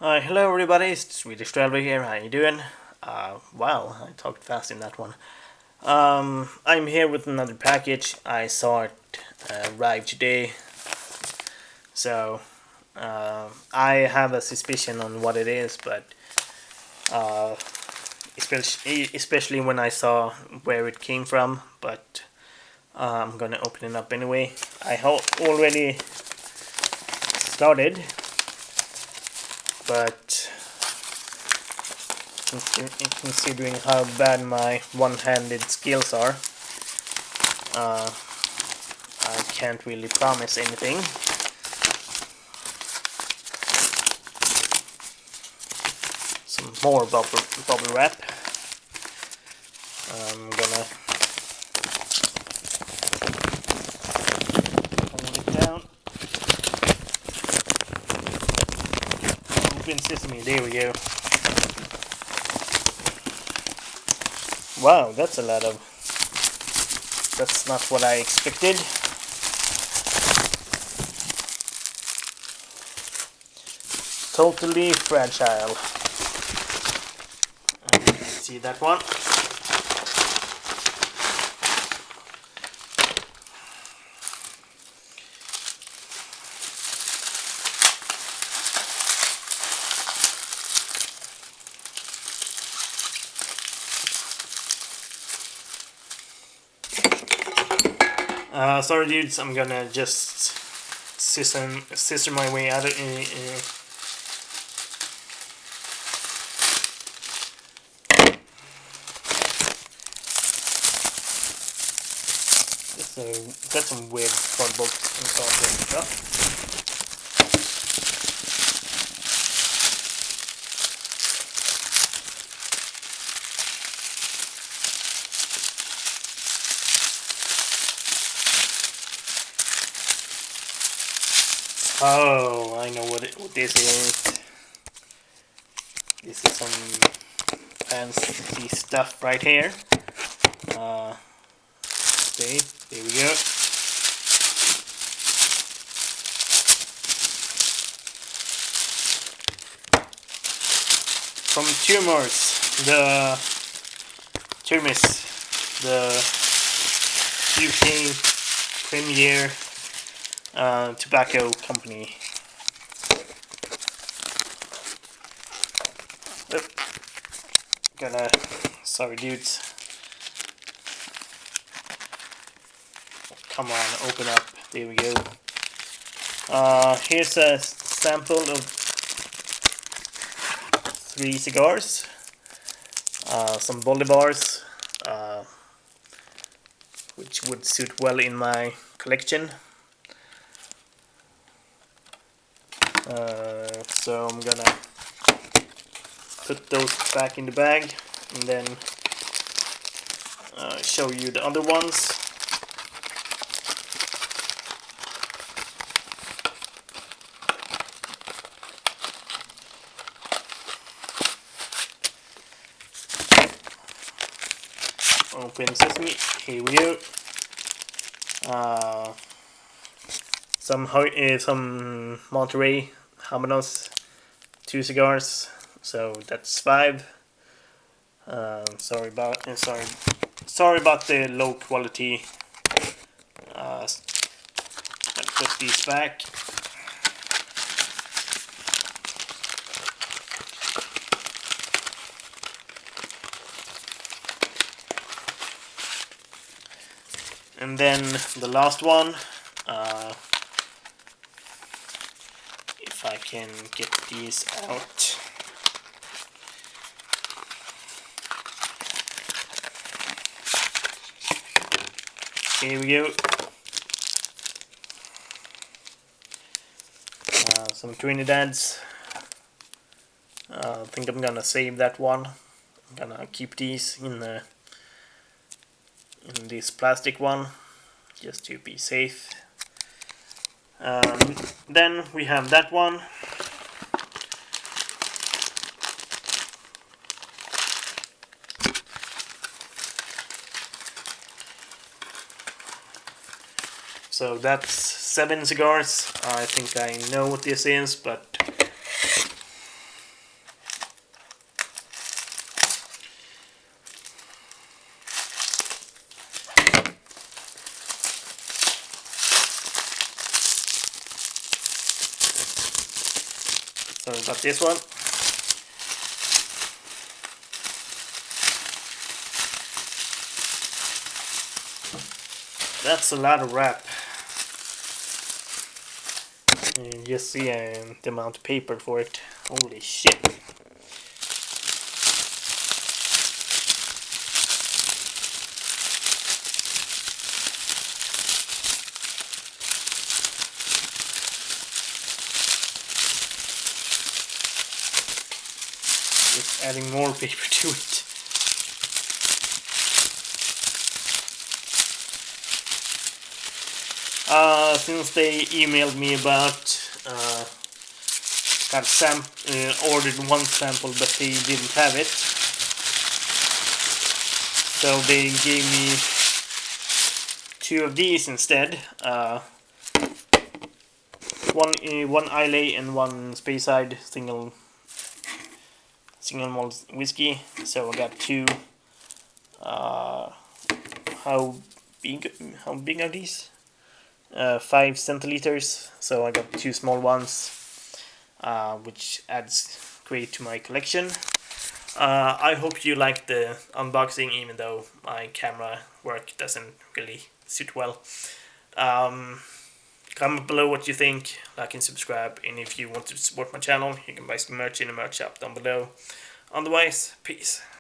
Hello everybody, it's the Swedish Traveler here. How you doing? Wow, I talked fast in that one. I'm here with another package. I saw it arrive today, so I have a suspicion on what it is, but uh, especially when I saw where it came from. But I'm gonna open it up anyway. I already started, but considering how bad my one-handed skills are, I can't really promise anything. Some more bubble wrap. I'm gonna hold it down. Open sesame. There we go. Wow, that's a lot of. That's not what I expected. Totally fragile. See that one? Sorry dudes, I'm gonna just scissor my way out of So got some weird cardboard stuff. Oh, I know what this is. This is some fancy stuff right here. Okay, there we go. From Tumors, the UK premier tobacco company. Sorry dudes. Come on, open up. There we go. Here's a sample of 3 cigars. Some bolivars, which would suit well in my collection. So I'm gonna put those back in the bag and then show you the other ones. Open sesame. Here we go. Some Monterey Habanos, 2 cigars. So that's 5. Sorry about the low quality. I put these back. And then the last one, if I can get these out. Here we go. Some Trinidad's. I think I'm gonna save that one. I'm gonna keep these in this plastic one, just to be safe. Then we have that one. So that's 7 cigars. I think I know what this is, but So I got this one. That's a lot of wrap. And just see the amount of paper for it. Holy shit. Just adding more paper to it. Since they emailed me about ordered one sample but they didn't have it, so they gave me 2 of these instead. One Islay and one Speyside single malt whiskey. So I got 2. How big are these? 5 centiliters. So I got 2 small ones, which adds great to my collection. I hope you liked the unboxing, even though my camera work doesn't really suit well. Comment below what you think, like and subscribe, and if you want to support my channel, you can buy some merch in the merch shop down below. Otherwise, peace.